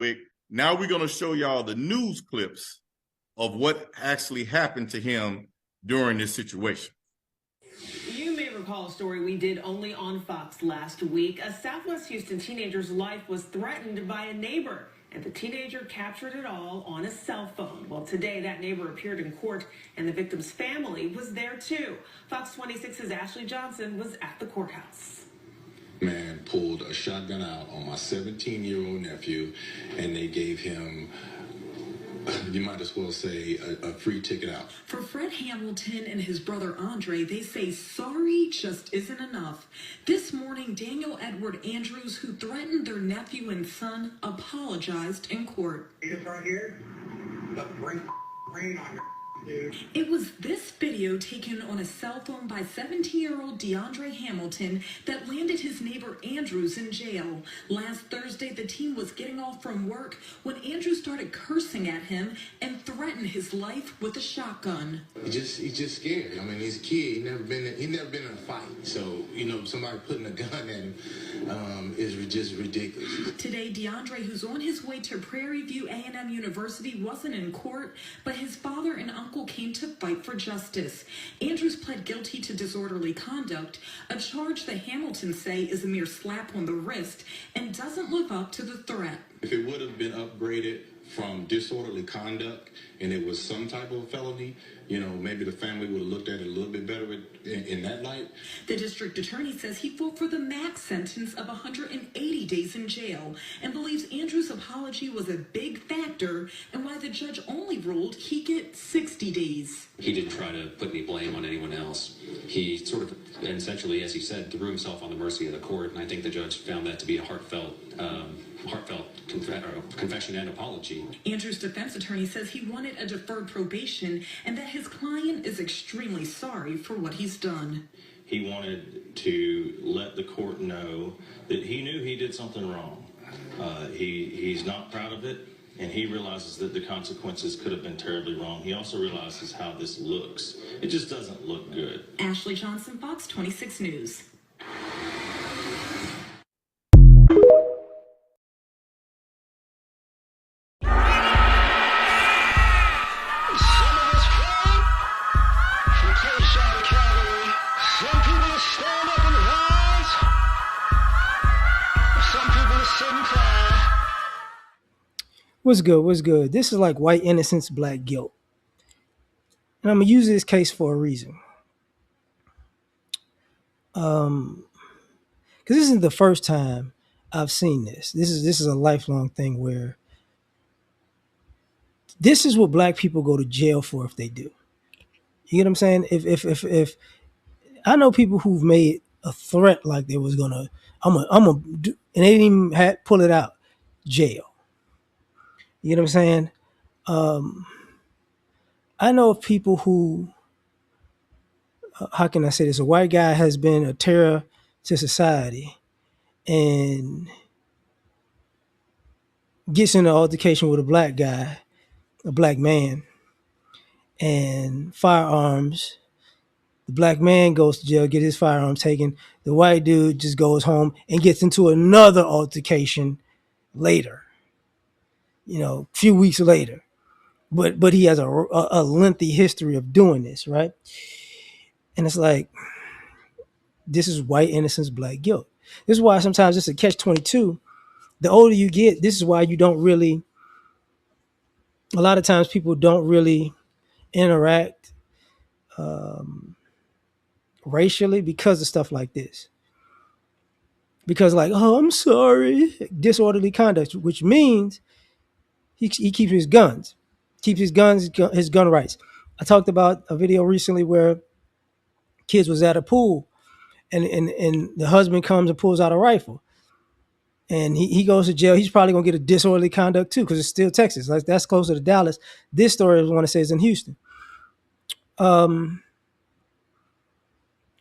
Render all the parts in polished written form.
quick. Now we're going to show y'all the news clips of what actually happened to him during this situation. You may recall a story we did only on Fox last week. A Southwest Houston teenager's life was threatened by a neighbor, and the teenager captured it all on a cell phone. Well, today that neighbor appeared in court, and the victim's family was there too. Fox 26's Ashley Johnson was at the courthouse. Man pulled a shotgun out on my 17-year-old nephew, and they gave him, you might as well say, a free ticket out. For Fred Hamilton and his brother Andre, they say sorry just isn't enough. This morning, Daniel Edward Andrews, who threatened their nephew and son, apologized in court. It's right here. The rain on your dude. It was this video taken on a cell phone by 17-year-old DeAndre Hamilton that landed his neighbor Andrews in jail. Last Thursday, the teen was getting off from work when Andrews started cursing at him and threatened his life with a shotgun. He's just scared. I mean, he's a kid. He never been in a fight. So, somebody putting a gun at him is just ridiculous. Today, DeAndre, who's on his way to Prairie View A&M University, wasn't in court, but his father and uncle came to fight for justice. Andrews pled guilty to disorderly conduct, a charge the Hamiltons say is a mere slap on the wrist and doesn't live up to the threat. If it would have been upgraded from disorderly conduct and it was some type of felony, maybe the family would have looked at it a little bit better in that light. The district attorney says he fought for the max sentence of 180 days in jail and believes Andrews' apology was a big factor and why the judge only ruled he get 60 days. He didn't try to put any blame on anyone else. He sort of, essentially, as he said, threw himself on the mercy of the court, and I think the judge found that to be a heartfelt confession and apology. Andrews' defense attorney says he wanted a deferred probation and that his client is extremely sorry for what he's done. He wanted to let the court know that he knew he did something wrong. He's not proud of it, and he realizes that the consequences could have been terribly wrong. He also realizes how this looks. It just doesn't look good. Ashley Johnson, Fox 26 News. What's good? What's good? This is like white innocence, black guilt. And I'm going to use this case for a reason. Because this isn't the first time I've seen this. This is a lifelong thing where this is what black people go to jail for if they do. You get what I'm saying? If I know people who've made a threat like they was gonna, I'm gonna do, and they didn't even pull it out, jail. You know what I'm saying? I know of people who, how can I say this? A white guy has been a terror to society and gets in an altercation with a black guy, a black man, and firearms. The black man goes to jail, get his firearm taken. The white dude just goes home and gets into another altercation later, a few weeks later. But he has a lengthy history of doing this, right? And it's like, this is white innocence, black guilt. This is why sometimes it's a catch-22. The older you get, this is why you don't really, a lot of times people don't really interact racially because of stuff like this. Because like, oh, I'm sorry, disorderly conduct, which means he keeps his guns, his gun rights. I talked about a video recently where kids was at a pool and the husband comes and pulls out a rifle and he goes to jail. He's probably going to get a disorderly conduct too because it's still Texas. Like, that's closer to Dallas. This story I want to say is in Houston.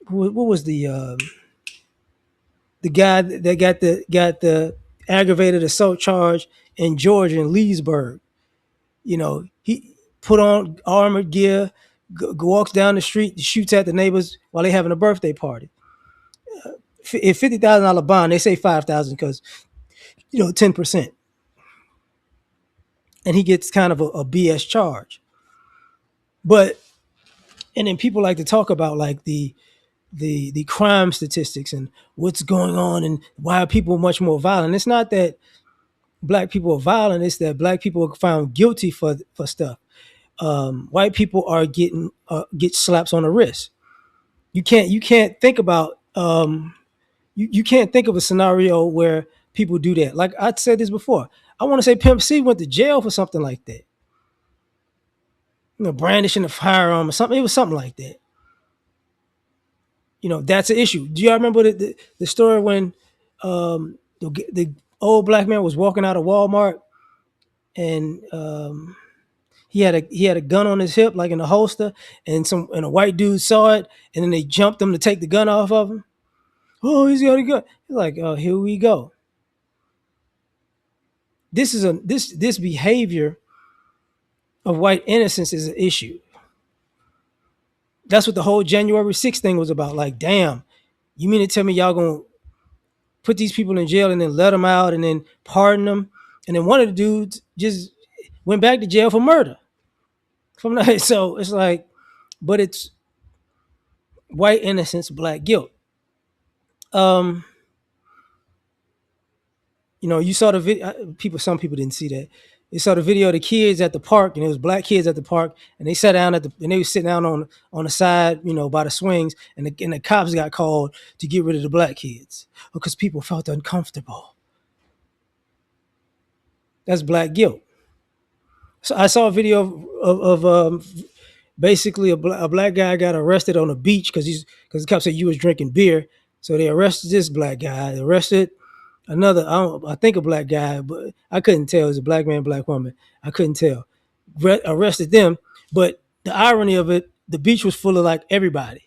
What was the guy that got the aggravated assault charge in Georgia in Leesburg? He put on armored gear, walks down the street, shoots at the neighbors while they're having a birthday party. If $50,000 bond, they say $5,000 because 10%. and he gets kind of a BS charge. But and then people like to talk about like the crime statistics and what's going on and why are people much more violent. It's not that black people are violent; it's that black people are found guilty for stuff. White people are get slaps on the wrist. You can't think about you can't think of a scenario where people do that. Like I said this before, I want to say Pimp C went to jail for something like that. Brandishing a firearm or something. It was something like that. That's an issue. Do y'all remember the story when the old black man was walking out of Walmart and he had a gun on his hip, like in a holster, and a white dude saw it, and then they jumped him to take the gun off of him. Oh, he's got a gun. He's like, oh, here we go. This behavior of white innocence is an issue. That's what the whole January 6th thing was about. Like, damn, you mean to tell me y'all gonna put these people in jail and then let them out and then pardon them? And then one of the dudes just went back to jail for murder. So it's like, but it's white innocence, black guilt. Um, you saw the video. Some people didn't see that. They saw the video of the kids at the park, and it was black kids at the park, and they sat down and they were sitting down on the side, by the swings, and the cops got called to get rid of the black kids because people felt uncomfortable. That's black guilt. So I saw a video of basically a black guy got arrested on a beach because the cops said you was drinking beer, so they arrested this black guy. They arrested another, I think a black guy, but I couldn't tell. It was a black man, black woman. I couldn't tell. Arrested them, but the irony of it, the beach was full of like everybody,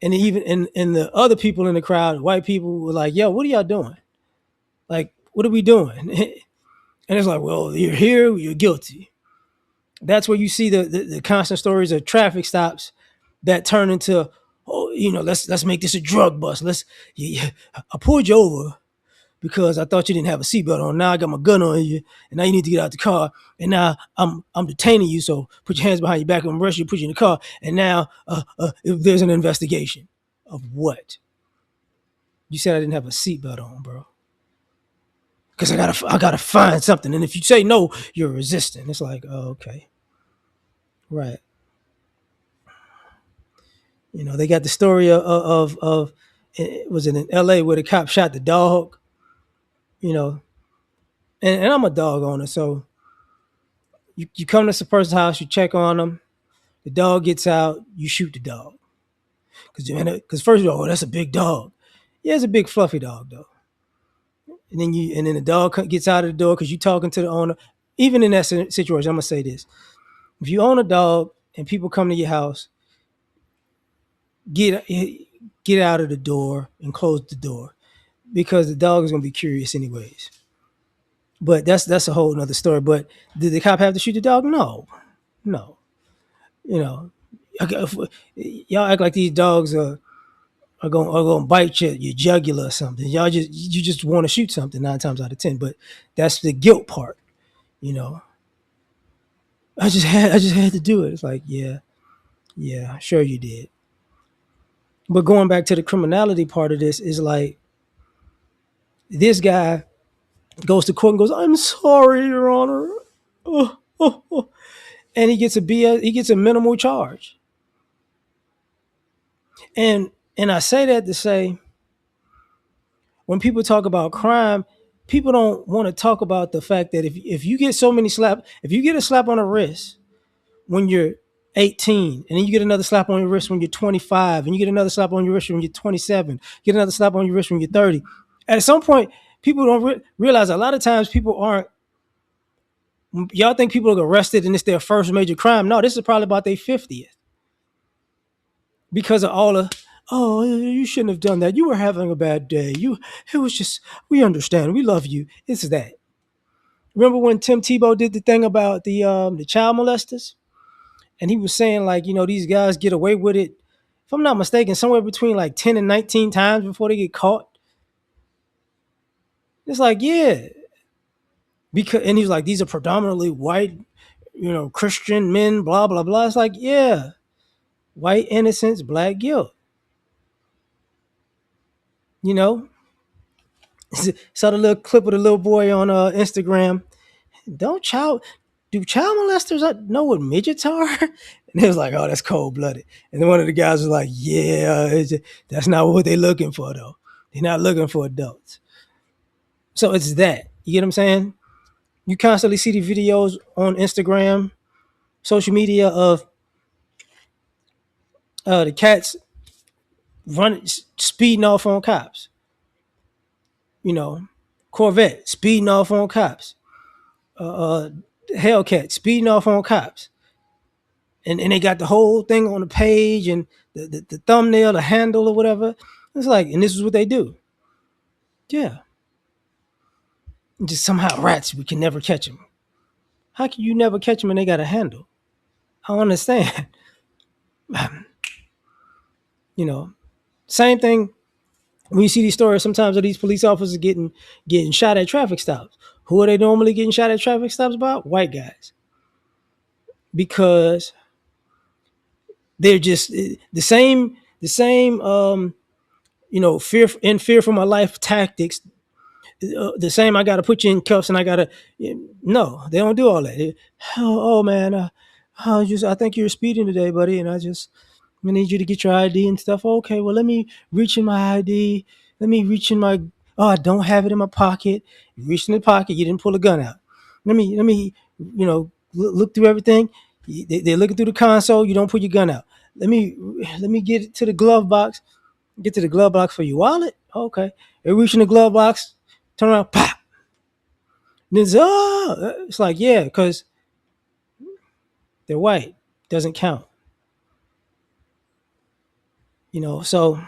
and even and the other people in the crowd, white people, were like, "Yo, what are y'all doing? Like, what are we doing?" And it's like, "Well, you're here, you're guilty." That's where you see the constant stories of traffic stops that turn into, oh, let's make this a drug bust. I pulled you over because I thought you didn't have a seatbelt on. Now I got my gun on you, and now you need to get out the car. And now I'm detaining you, so put your hands behind your back and arrest you, put you in the car. And now if there's an investigation of what? You said I didn't have a seatbelt on, bro. Because I gotta find something. And if you say no, you're resisting. It's like, oh, okay. Right. They got the story of was it in L.A. where the cop shot the dog? And I'm a dog owner, so you come to the person's house, you check on them, the dog gets out, you shoot the dog. Because first of all, that's a big dog. Yeah, it's a big fluffy dog though. And then the dog gets out of the door because you're talking to the owner. Even in that situation, I'm gonna say this: if you own a dog and people come to your house, get out of the door and close the door because the dog is gonna be curious anyways. But that's a whole nother story. But did the cop have to shoot the dog? No. You know, y'all act like these dogs are going to bite your jugular or something. You just want to shoot something 9 times out of 10. But that's the guilt part. I just had to do it. It's like, yeah, sure you did. But going back to the criminality part of this is like this guy goes to court and goes, "I'm sorry, Your Honor," oh, oh, oh. And he gets a minimal charge. And I say that to say, when people talk about crime, people don't want to talk about the fact that if you get if you get a slap on the wrist when you're 18, and then you get another slap on your wrist when you're 25, and you get another slap on your wrist when you're 27, get another slap on your wrist when you're 30. At some point, people don't realize a lot of times people aren't. Y'all think people are arrested and it's their first major crime. No, this is probably about their 50th. Because of all the, oh, you shouldn't have done that. You were having a bad day. It was just, we understand. We love you. It's that. Remember when Tim Tebow did the thing about the child molesters? And he was saying like, these guys get away with it, if I'm not mistaken, somewhere between like 10 and 19 times before they get caught. It's like, yeah. because and he was like, these are predominantly white, Christian men, blah blah blah. It's like, yeah, white innocence, black guilt. You know, saw the little clip of the little boy on Instagram. Don't child do child molesters know what midgets are? And it was like, oh, that's cold blooded. And then one of the guys was like, yeah, that's not what they're looking for though. They're not looking for adults. So it's that. You get what I'm saying? You constantly see the videos on Instagram, social media of the cats running, speeding off on cops. Corvette speeding off on cops. Hellcat speeding off on cops. And they got the whole thing on the page and the thumbnail, the handle or whatever. It's like, and this is what they do. Yeah. And just somehow rats, we can never catch them. How can you never catch them and they got a handle? I don't understand. Same thing when you see these stories sometimes of these police officers getting shot at traffic stops. Who are they normally getting shot at traffic stops about? White guys. Because they're just the same fear for my life tactics. The same, I got to put you in cuffs and I got to, no, they don't do all that. Oh man, I think you're speeding today, buddy. And I need you to get your ID and stuff. Okay, well, let me reach in my ID. Let me reach in my, oh, I don't have it in my pocket. You reached in the pocket. You didn't pull a gun out. Let me, look through everything. They're looking through the console. You don't pull your gun out. Let me get it to the glove box. Get to the glove box for your wallet. Okay. They reach in the glove box. Turn around, pop. And it's like, yeah, because they're white. Doesn't count. So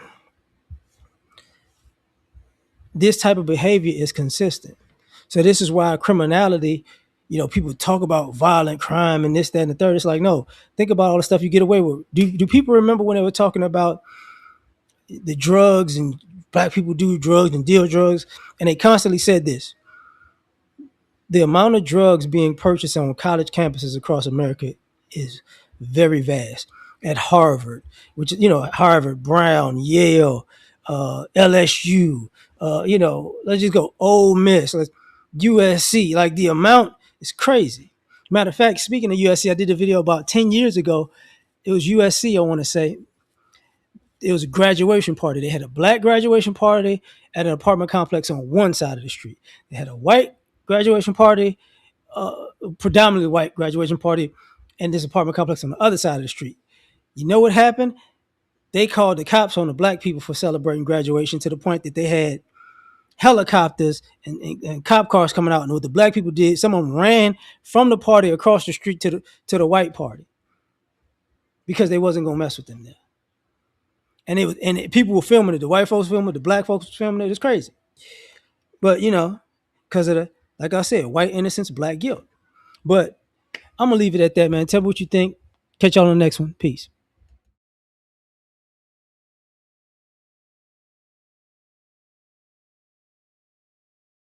this type of behavior is consistent. So this is why criminality, people talk about violent crime and this, that, and the third. It's like, no, think about all the stuff you get away with. Do people remember when they were talking about the drugs and black people do drugs and deal drugs? And they constantly said this: the amount of drugs being purchased on college campuses across America is very vast. At Harvard, which Harvard, Brown, Yale, LSU, let's just go Ole Miss, USC. Like the amount is crazy. Matter of fact, speaking of USC, I did a video about 10 years ago. It was USC, I want to say. It was a graduation party. They had a black graduation party at an apartment complex on one side of the street. They had a white graduation party, predominantly white graduation party, and this apartment complex on the other side of the street. You know what happened? They called the cops on the black people for celebrating graduation to the point that they had helicopters and cop cars coming out. And what the black people did, some of them ran from the party across the street to the white party because they wasn't gonna mess with them there. And people were filming it. The white folks filming it. The black folks filming it. It's crazy. But because of like I said, white innocence, black guilt. But I'm gonna leave it at that, man. Tell me what you think. Catch y'all on the next one. Peace.